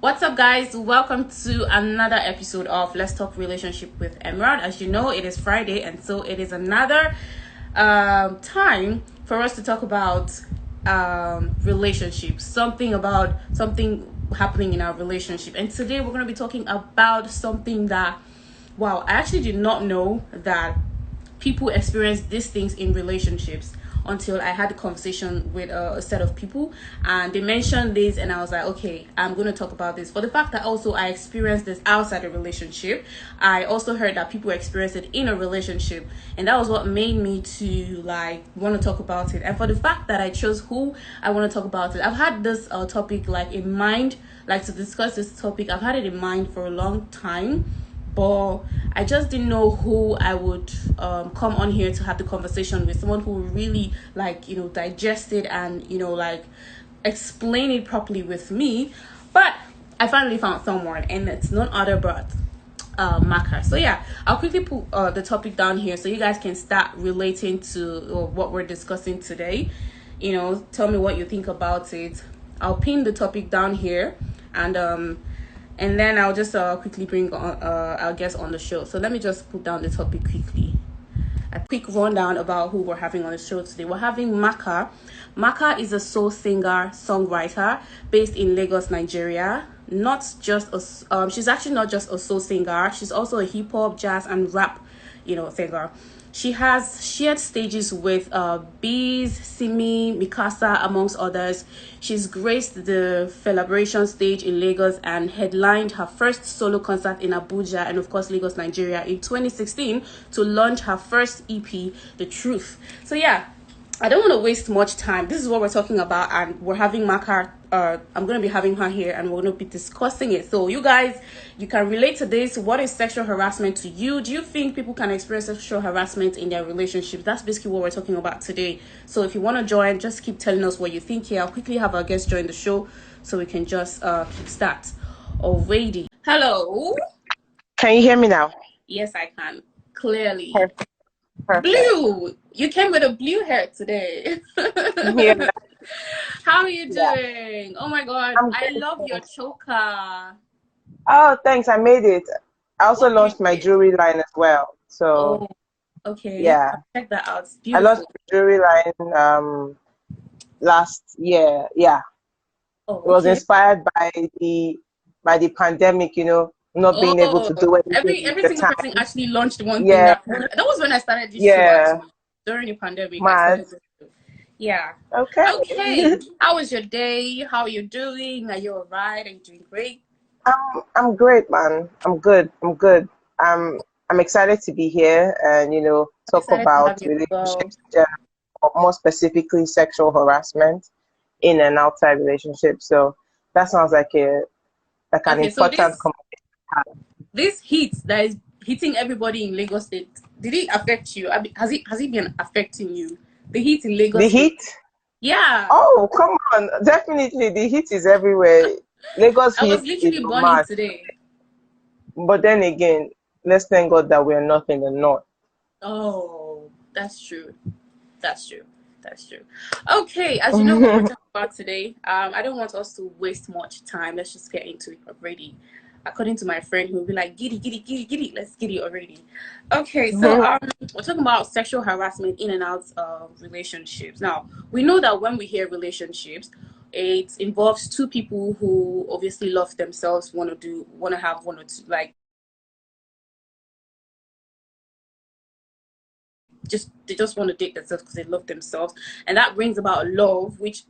What's up, guys? Welcome to another episode of Let's Talk Relationship with Emerald. As you know, it is Friday, and so it is another time for us to talk about relationships, something happening in our relationship. And today we're going to be talking about something that, wow, I actually did not know that people experience these things in relationships until I had a conversation with a set of people, and they mentioned this, and I was like, okay, I'm going to talk about this. For the fact that also I experienced this outside a relationship, I also heard that people experience it in a relationship, and that was what made me to want to talk about it. And for the fact that I chose who I want to talk about it, I've had this topic in mind, to discuss this topic. I've had it in mind for a long time, but I just didn't know who I would come on here to have the conversation with. Someone who would really digest it and explain it properly with me. But I finally found someone, and it's none other but Maka. So yeah, I'll quickly put the topic down here so you guys can start relating to what we're discussing today. Tell me what you think about it. I'll pin the topic down here, and then I'll just quickly bring our guest on the show. So let me just put down the topic quickly. A quick rundown about who we're having on the show today. We're having Maka. Maka is a soul singer, songwriter based in Lagos, Nigeria. She's actually not just a soul singer. She's also a hip hop, jazz, and rap, singer. She has shared stages with Bees, Simi, Mikasa, amongst others. She's graced the Celebration stage in Lagos and headlined her first solo concert in Abuja and, of course, Lagos, Nigeria in 2016 to launch her first EP, The Truth. So, yeah, I don't want to waste much time. This is what we're talking about, and we're having Maka. I'm going to be having her here, and we're going to be discussing it. So you guys, you can relate to this. What is sexual harassment to you? Do you think people can experience sexual harassment in their relationships? That's basically what we're talking about today. So if you want to join, just keep telling us what you think here. I'll quickly have our guest join the show so we can just start already. Hello. Can you hear me now? Yes, I can. Clearly. Perfect. Blue. You came with a blue hair today. Yeah. How are you doing? Oh my god, I love your choker. Oh, thanks. I made it. I also What launched you my did? jewelry line as well. So, Oh, okay. yeah. I'll check that out. It's I launched beautiful. my jewelry line last year. Yeah. Oh, It was okay. inspired by the pandemic, not being able Oh, to do anything every at the single person time. actually launched one thing Yeah. that was when I started this show Yeah. actually. During the pandemic, I Mad. started this show. Yeah. Okay. Okay. How was your day? How are you doing? Are you alright? Are you doing great? I'm great, man. I'm good. I'm good. I'm excited to be here and I'm talk excited to about have you as well. relationships, but more specifically sexual harassment in and outside relationships. So that sounds like an Okay, so important this heat that is hitting everybody in Lagos State, did it affect you? Has it been affecting you? The heat in the Lagos State. heat. Yeah. Oh, come on. Definitely the heat is everywhere. Lagos I was heat is literally burning mad. today. But then again, let's thank God that we're not in the north. Oh, that's true. That's true. That's true. Okay, as you know what we're talking about today, I don't want us to waste much time. Let's just get into it already. According to my friend, who will be like, giddy, giddy, giddy, giddy. Let's giddy already. Okay, so we're talking about sexual harassment in and out of relationships. Now, we know that when we hear relationships, it involves two people who obviously love themselves, want to have one or two, they just want to date themselves because they love themselves, and that brings about love, which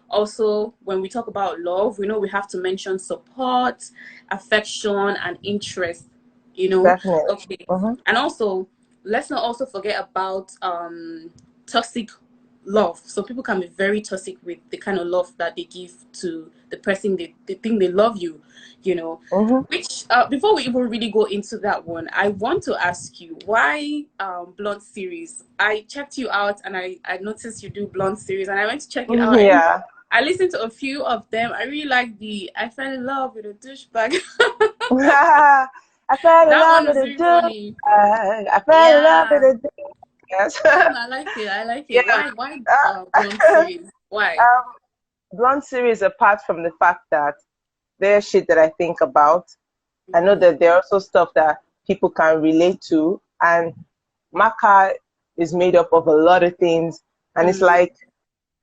also, when we talk about love, we know we have to mention support, affection, and interest. Definitely. Okay. And also, let's not also forget about toxic love. So people can be very toxic with the kind of love that they give to the person they think they love you. Which before we even really go into that one, I want to ask you why blonde series. I checked you out, and I noticed you do blonde series, and I went to check it out, and Yeah. I listened to a few of them. I really like the I fell in love with a douchebag. I fell in That love one with was a really dude. funny. I fell in love with Yeah. a dude. Yes. I like it. I like Yeah. it. Why blonde Uh, series? Why? um, Blonde series, apart from the fact that there's shit that I think about. I know that there are also stuff that people can relate to, and Maka is made up of a lot of things. And it's Mm, like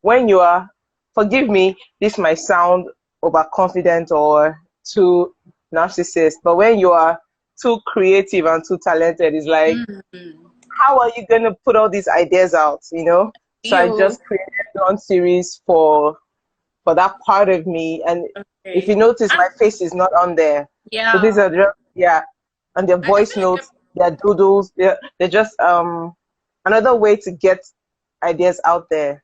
when you are, forgive me, this might sound overconfident or too narcissist, but when you are too creative and too talented, it's like, mm. how are you going to put all these ideas out, you know? So I Yo, just created one series for that part of me. And if you okay. notice, And my face is not on there. So these yeah, are just, yeah, and their I voice feel like notes, their doodles, they're just another way to get ideas out there.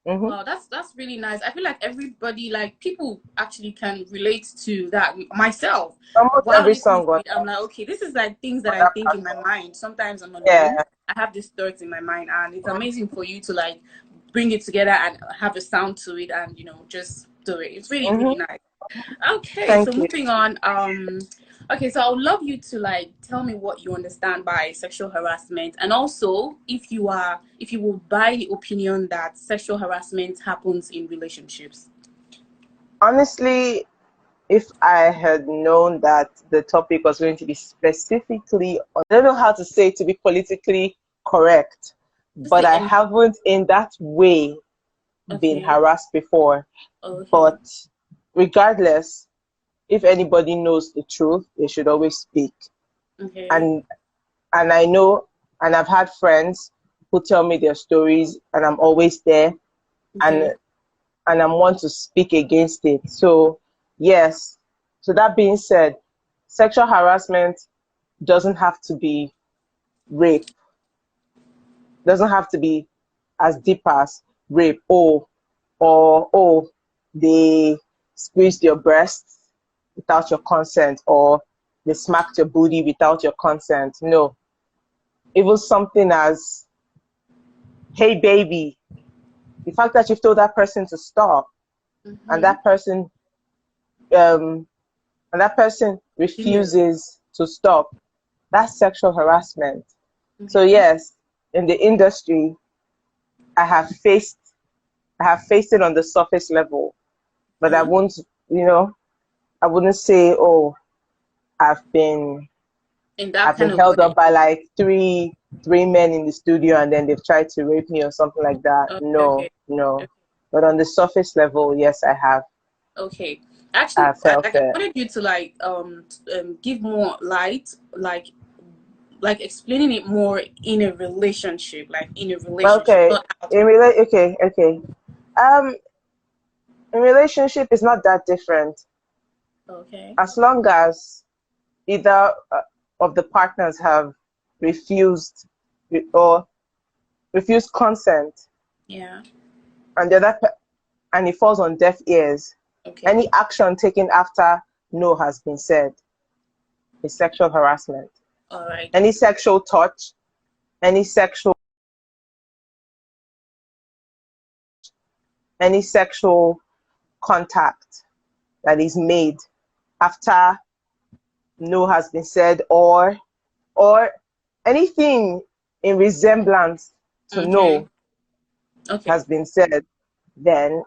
Mm-hmm. wow, that's really nice. I feel like everybody, like people, actually can relate to that. Myself, Almost while every listening song to on it, I'm like, okay, this is like things that I that think in my platform. mind. Sometimes I'm alone. Yeah. I have these thoughts in my mind, and it's amazing for you to like bring it together and have a sound to it, and just do it. It's really Mm-hmm. really nice. Okay, so Thank you. moving on. Okay, so I would love you to like tell me what you understand by sexual harassment, and also if you will buy the opinion that sexual harassment happens in relationships. Honestly, if I had known that the topic was going to be specifically, I don't know how to say it to be politically correct, Just but say I any. haven't in that way been Okay. harassed before. Okay. But regardless, if anybody knows the truth, they should always speak. Okay. And I know, and I've had friends who tell me their stories, and I'm always there, and Okay. I'm one to speak against it. So yes. So that being said, sexual harassment doesn't have to be rape. Doesn't have to be as deep as rape. Or they squeezed your breasts without your consent, or they smacked your booty without your consent. No, even something as, hey baby, the fact that you've told that person to stop, and Mm-hmm. that person um Continue. refuses to stop, that's sexual harassment. So Okay. yes, in the industry, I have faced I have faced it on the surface level, but I Okay. won't, you know, I wouldn't say, oh, I've been In that I've kind been of held up way. by like three men in the studio, and then they've tried to rape me or something like that. Okay. No, Okay. no. But on the surface level, yes, Okay. Actually, I felt I it. wanted you to like give more light, like explaining it more in a relationship, like in a relationship, Okay. not outside. Okay, okay. Um, in relationship, it's not that different. Okay. As long as either of the partners have refused or refused consent, Yeah. and and it falls on deaf ears, Okay. any action taken after no has been said is sexual harassment. All right. Any sexual touch, any sexual any sexual contact that is made after no has been said, or anything in resemblance to Okay. no Okay. has been said, then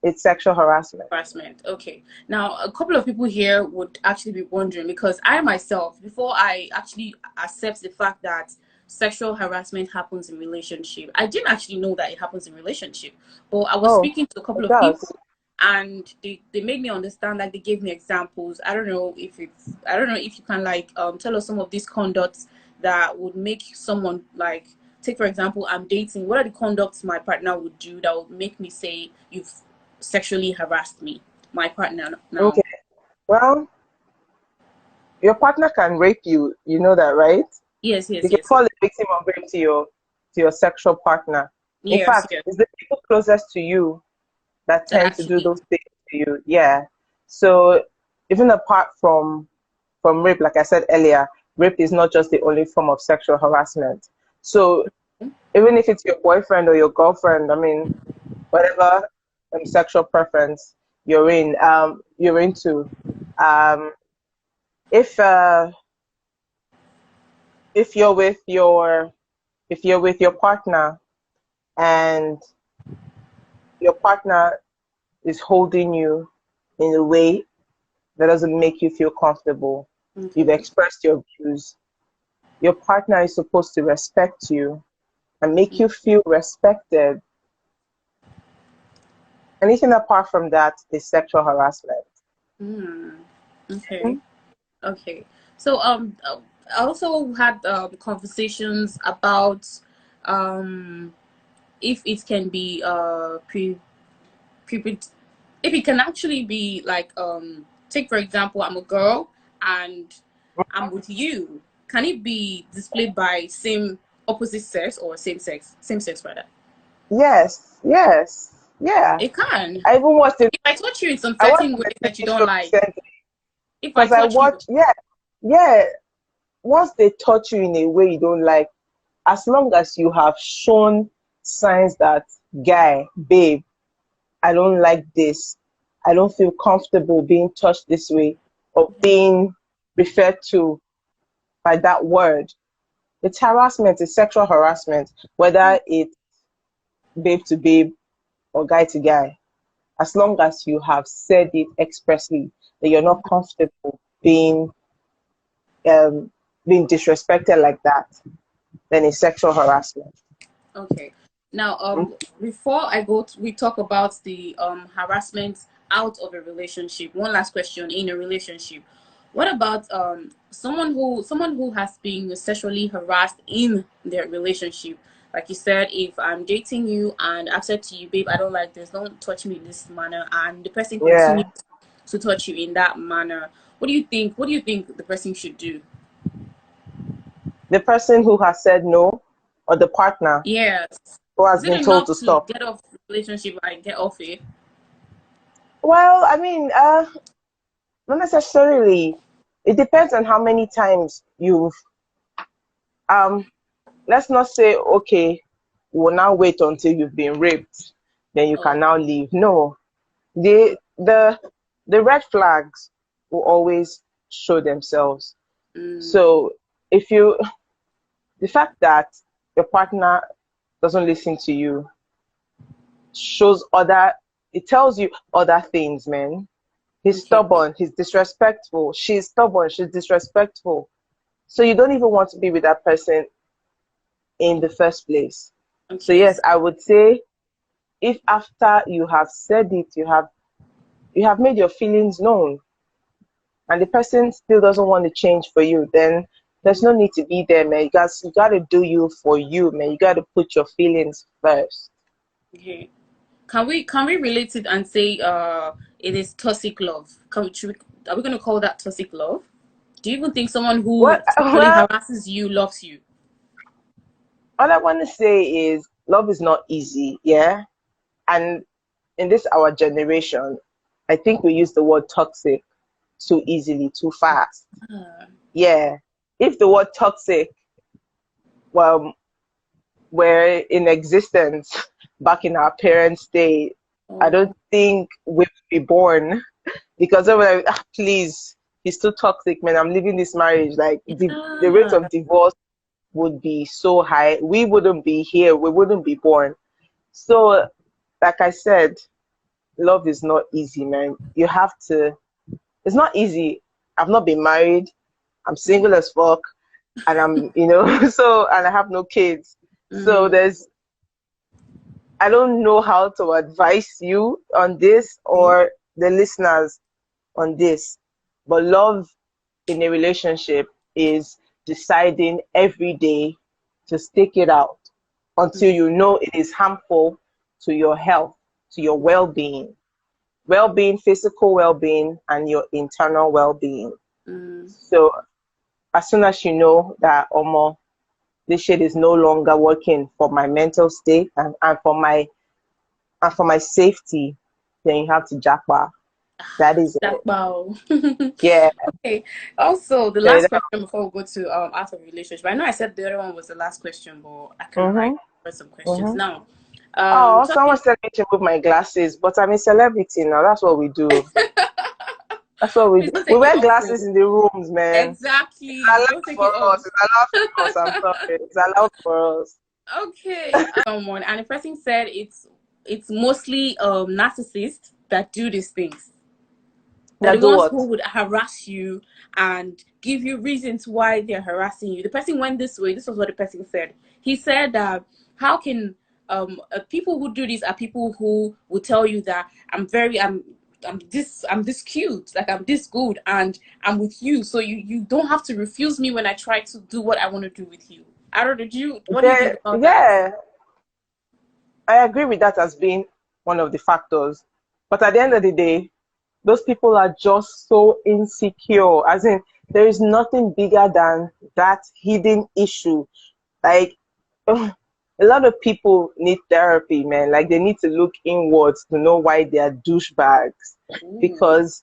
it's sexual harassment. Harassment. Okay. Now, a couple of people here would actually be wondering because I myself, before I actually accept the fact that sexual harassment happens in relationship, I didn't actually know that it happens in relationship. But I was Oh, speaking to a couple it of does. people, and they made me understand. Like they gave me examples. I don't know if you can like tell us some of these conducts that would make someone like, take for example, I'm dating. What are the conducts my partner would do that would make me say you've sexually harassed me, my partner now? Okay. Well, your partner can rape you. You know that, right? Yes, You yes, can yes, yes, fall a victim of rape to your sexual partner. In yes, fact, yes. it's the people closest to you that That tend to do actually, those things to you. Yeah. So even apart from rape, like I said earlier, rape is not just the only form of sexual harassment. So even if it's your boyfriend or your girlfriend, I mean, whatever sexual preference you're into, um, if if you're with your if you're with your partner, and your partner is holding you in a way that doesn't make you feel comfortable. You've Okay. expressed your views. Your partner is supposed to respect you and make you feel respected. Anything apart from that is sexual harassment. Mm. Okay. Okay. So I also had conversations about um if it can be pre if it can actually be like take for example I'm a girl and I'm with you. Can it be displayed by same opposite sex or same sex rather? Yes, yes, yeah. It can. I even watched it. If I touch you in some I watched certain a ways that you TV don't show like, recently if I because I touch you, watch. Yeah, yeah. Once they touch you in a way you don't like, as long as you have shown signs that, guy, babe, I don't like this. I don't feel comfortable being touched this way or being referred to by that word. It's harassment, it's sexual harassment, whether it's babe to babe or guy to guy. As long as you have said it expressly that you're not comfortable um, being disrespected like that, then it's sexual harassment. okay. Now, before I go, we talk about the harassment out of a relationship. One last question in a relationship. What about someone who has been sexually harassed in their relationship? Like you said, if I'm dating you and I've said to you, babe, I don't like this, don't touch me in this manner, and the person continues Yeah. to touch you in that manner, what do you think? What do you think the person should do? The person who has said no or the partner Yes. who has Is it been told enough to to stop. get off the relationship, like get off it? Well, I mean, not necessarily. It depends on how many times you've um let's not say, okay, we'll now wait until you've been raped, then you Oh, can now leave. No. The red flags will always show themselves. mm, So if you the fact that your partner doesn't listen to you shows other it tells you other things, man. He's okay, stubborn, he's disrespectful, she's stubborn, she's disrespectful. So you don't even want to be with that person in the first place. So okay, yes, I would say if after you have said it, you have made your feelings known and the person still doesn't want to change for you, then there's no need to be there, man. You gotta do you for you, man. You gotta put your feelings first. okay. Can we relate it and say it is toxic love? Are we gonna call that toxic love? Do you even think someone who What sexually well, harasses you loves you? all I want to say is love is not easy, yeah. And in this our generation, I think we use the word toxic too easily, too fast. Ah, Yeah. If the word toxic well were in existence back in our parents' day, I don't oh, think we would be born because they were like, ah, please, he's too toxic, man. I'm leaving this marriage. Like the rate yeah. of divorce would be so high. We wouldn't be here. We wouldn't be born. So, like I said, love is not easy, man. You have to. It's not easy. I've not been married. I'm single as fuck, and so and I have no kids. So Mm-hmm. I don't know how to advise you on this or the listeners on this, but love in a relationship is deciding every day to stick it out until you know it is harmful to your health, to your well being, physical well being, and your internal well being. Mm-hmm. So, as soon as you know that, Omo, this shit is no longer working for my mental state and for my safety, then you have to jackpot. That is That it. wow. Yeah. Okay. Also, the So last question before we go to out of relationship. I know I said the other one was the last question, but I can like mhm. put some questions Mhm. now. Oh, Talking. someone said me to move my glasses, but I'm a celebrity now. That's what we do. That's what we Please do. don't We take it wear off. glasses Oh. in the rooms, man. It's Exactly. Don't allowed take it for off. us. It's allowed for us. I'm sorry. It's allowed for us. Okay. Someone and the person said it's mostly narcissists that do these things. They're That the do ones what? who would harass you and give you reasons why they're harassing you. The person went this way. This was what the person said. He said that how can people who do this are people who will tell you that I'm this cute, like I'm this good, and I'm with you, so you don't have to refuse me when I try to do what I want to do with you. I don't know. What do you think about that? Yeah, I agree with that as being one of the factors. But at the end of the day, those people are just so insecure. As in, there is nothing bigger than that hidden issue. Like, a lot of people need therapy, man. Like, they need to look inwards to know why they are douchebags. Ooh. Because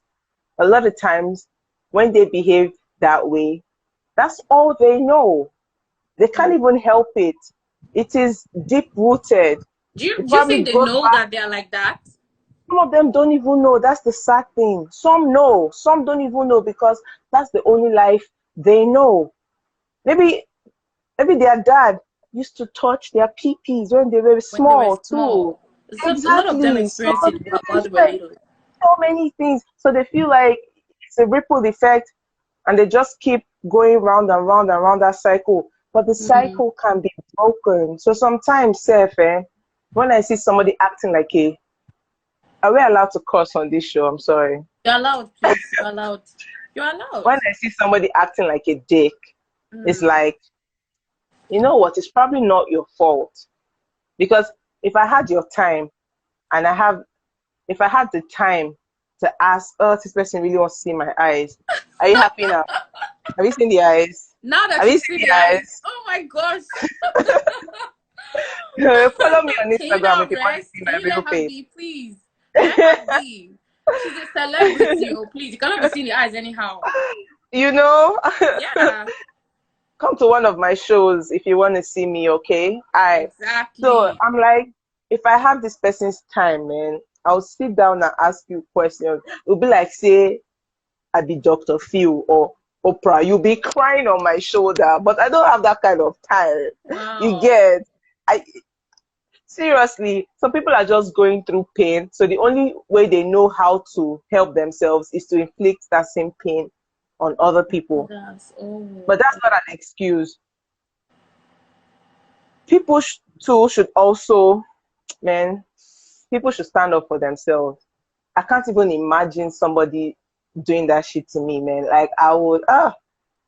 a lot of times, when they behave that way, that's all they know. They can't even help it. It is deep rooted. It Do you probably think they goes know back. that they're like that? Some of them don't even know. That's the sad thing. Some know, some don't even know because that's the only life they know. Maybe maybe their dad used to touch their peepees when they were When they were small too. small. So a lot of them Exactly. So experienced it while they were like little. so many things. So they feel like it's a ripple effect and they just keep going round and round and round that cycle. But the Mm. cycle can be broken. So sometimes, Seth, when I see somebody acting like a, are we allowed to curse on this show? I'm sorry. You're allowed, please. You're allowed. You're allowed. When I see somebody acting like a dick, it's Mm. like, you know what? It's probably not your fault. Because if I had your time and if I had the time to ask, oh, this person really wants to see my eyes. Are you happy now? Have you seen the eyes? Now that Have you you seen see the the eyes, eyes? oh my gosh. Follow me on Can you Instagram if not you want to rest? see Can my you real let her face. be, please? Let her be. She's a celebrity. Oh, please. You cannot be seeing the eyes anyhow. You know, Yeah, come to one of my shows if you want to see me, okay? I So exactly. I'm like, if I have this person's time, man, I'll sit down and ask you questions. It'll be like, say, I be Dr. Phil or Oprah. You'll be crying on my shoulder, but I don't have that kind of time. You Wow. get? I Seriously, some people are just going through pain. So the only way they know how to help themselves is to inflict that same pain on other people. Others. Oh. But that's not an excuse. People too should also, man, people should stand up for themselves. I can't even imagine somebody doing that shit to me, man. Like I would,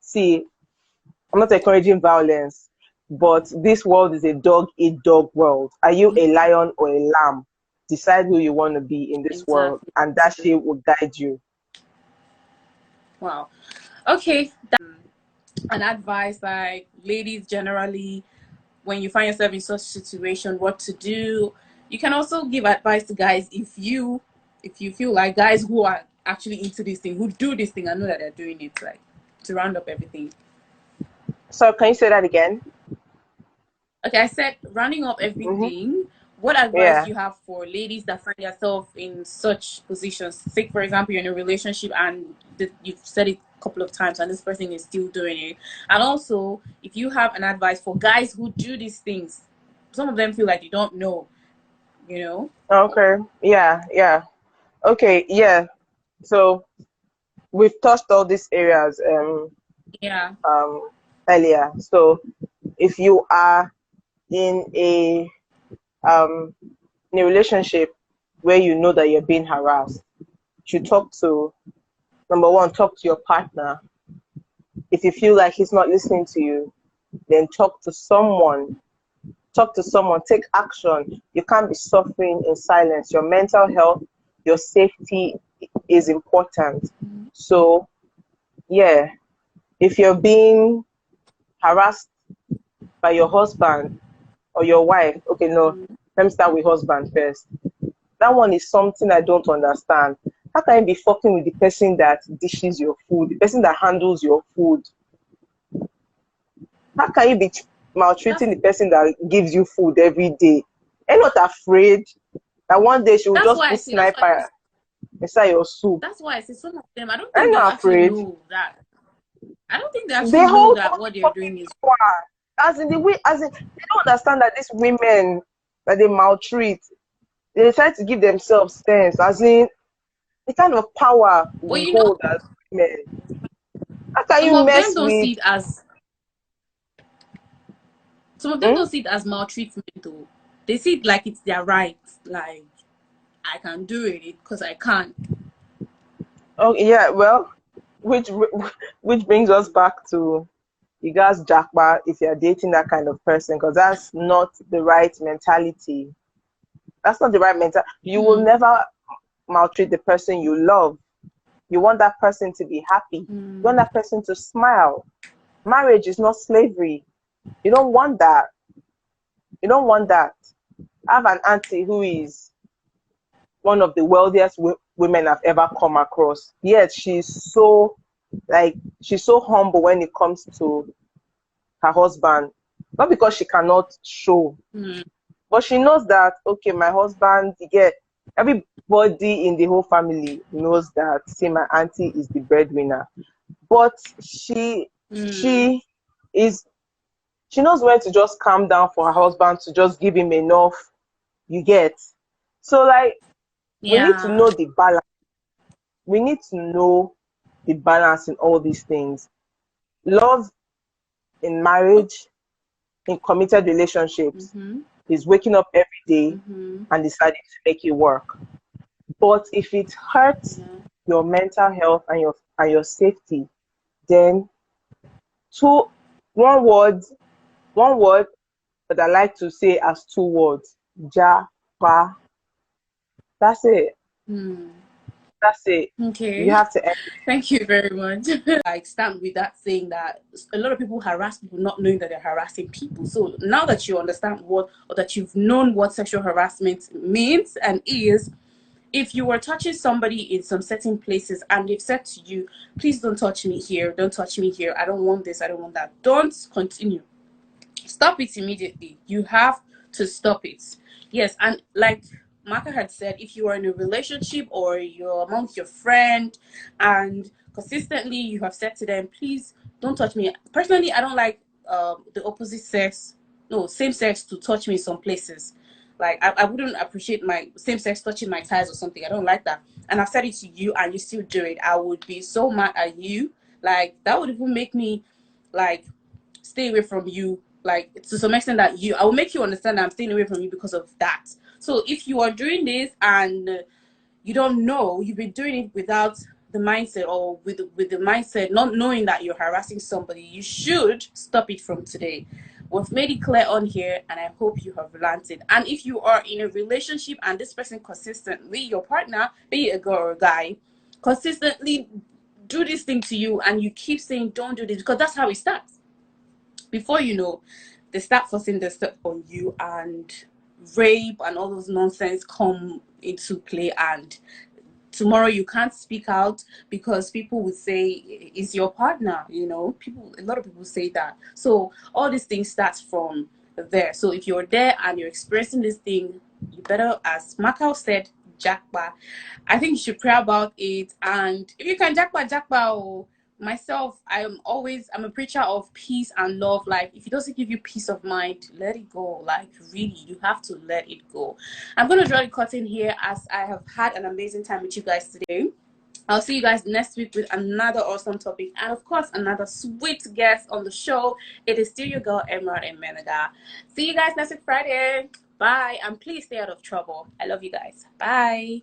see, I'm not encouraging violence, but this world is a dog eat dog world. Are you a lion or a lamb? Decide who you want to be in this world, Exactly. and that shit will guide you. Wow. Okay. An advice like ladies generally when you find yourself in such situation, what to do. You can also give advice to guys if you feel like guys who are actually into this thing, who do this thing, I know that they're doing it, like to round up everything. So can you say that again? Okay, I said rounding up Mm-hmm. everything. What advice Yeah. do you have for ladies that find themselves in such positions? Say, for example, you're in a relationship and you've said it a couple of times, and this person is still doing it. And also, if you have an advice for guys who do these things, some of them feel like you don't know, you know. Okay. Yeah. Yeah. Okay. Yeah. So we've touched all these areas Yeah. um earlier. So if you are in a um in a relationship where you know that you're being harassed, you should talk to, number one, talk to your partner. If you feel like he's not listening to you, then talk to someone. Talk to someone, take action. You can't be suffering in silence. Your mental health, your safety is important. So yeah, if you're being harassed by your husband or your wife, okay, no, let me start with husband first. That one is something I don't understand. How can you be fucking with the person that dishes your food, the person that handles your food? How can you be That's maltreating the person that gives you food every day? Are you not afraid that one day she will that's just why I put say sniper inside your soup? that's why I say some of them I don't Are think you they'll not actually afraid? know that. I don't think they They actually know hold that all what the they're fucking doing is power. As in the way, as in they don't understand that these women that they maltreat, they try to give themselves sense. As in the kind of power But we you know, hold as women. How can some you of them mess don't with? see it as some of them Hmm? don't see it as maltreatment though. They see it like it's their right. Like I can do it because I can. Oh yeah, well, which which brings us back to you guys jackpot if you're dating that kind of person, because that's not the right mentality. That's not the right mental. You will Hmm. never maltreat the person you love. You want that person to be happy. You want Hmm. that person to smile. Marriage is not slavery. You don't want that. You don't want that. I have an auntie who is one of the wealthiest women I've ever come across. Yet she's so humble when it comes to her husband. Not because she cannot show, Hmm. but she knows that okay, my husband, yeah, everybody in the whole family knows that see my auntie is the breadwinner. But Hmm. she is she knows when to just calm down for her husband to just give him enough, you get. So like we need to Yeah. know the balance. We need to know the balance in all these things. Love in marriage, in committed relationships, Mm-hmm. is waking up every day Mm-hmm. and deciding to make it work. But if it hurts Yeah. your mental health and your safety, then two one word, one word that I like to say as two words, ja pa. That's it. Hmm. That's it. You Okay. have to end. Thank you very much. Like stand with that saying that a lot of people harass people not knowing that they're harassing people. So now that you understand what or that you've known what sexual harassment means and is, if you were touching somebody in some certain places and they've said to you, please don't touch me here, don't touch me here, I don't want this, I don't want that, don't continue. Stop it immediately. You have to stop it. Yes, and like Maka had said, if you are in a relationship or you're amongst your friend and consistently you have said to them, please don't touch me. Personally, I don't like the opposite sex, no, same sex to touch me in some places. Like I wouldn't appreciate my same sex touching my thighs or something. I don't like that. And I've said it to you and you still do it. I would be so mad at you. Like that would even make me like stay away from you, like to some extent that you I will make you understand that I'm staying away from you because of that. So if you are doing this and you don't know, you've been doing it without the mindset or with the mindset not knowing that you're harassing somebody, you should stop it from today. We've made it clear on here and I hope you have learned it. And if you are in a relationship and this person consistently, your partner, be it a girl or a guy, consistently do this thing to you and you keep saying don't do this, because that's how it starts. Before you know, they start forcing their stuff on you and rape and all those nonsense come into play, and tomorrow you can't speak out because people would say is your partner, people, a lot of people say that. So all these things start from there. So if you're there and you're experiencing this thing, you better, as Macau said, jackpot. I think you should pray about it, and if you can jackpot, jackpot. Oh, myself, I'm a preacher of peace and love. Like if it doesn't give you peace of mind, let it go. Like really, you have to let it go. I'm going to draw the curtain here as I have had an amazing time with you guys today. I'll see you guys next week with another awesome topic and, of course, another sweet guest on the show. It is still your girl, Emerald and Menaga. See you guys next week, Friday. Bye. And please stay out of trouble. I love you guys. Bye.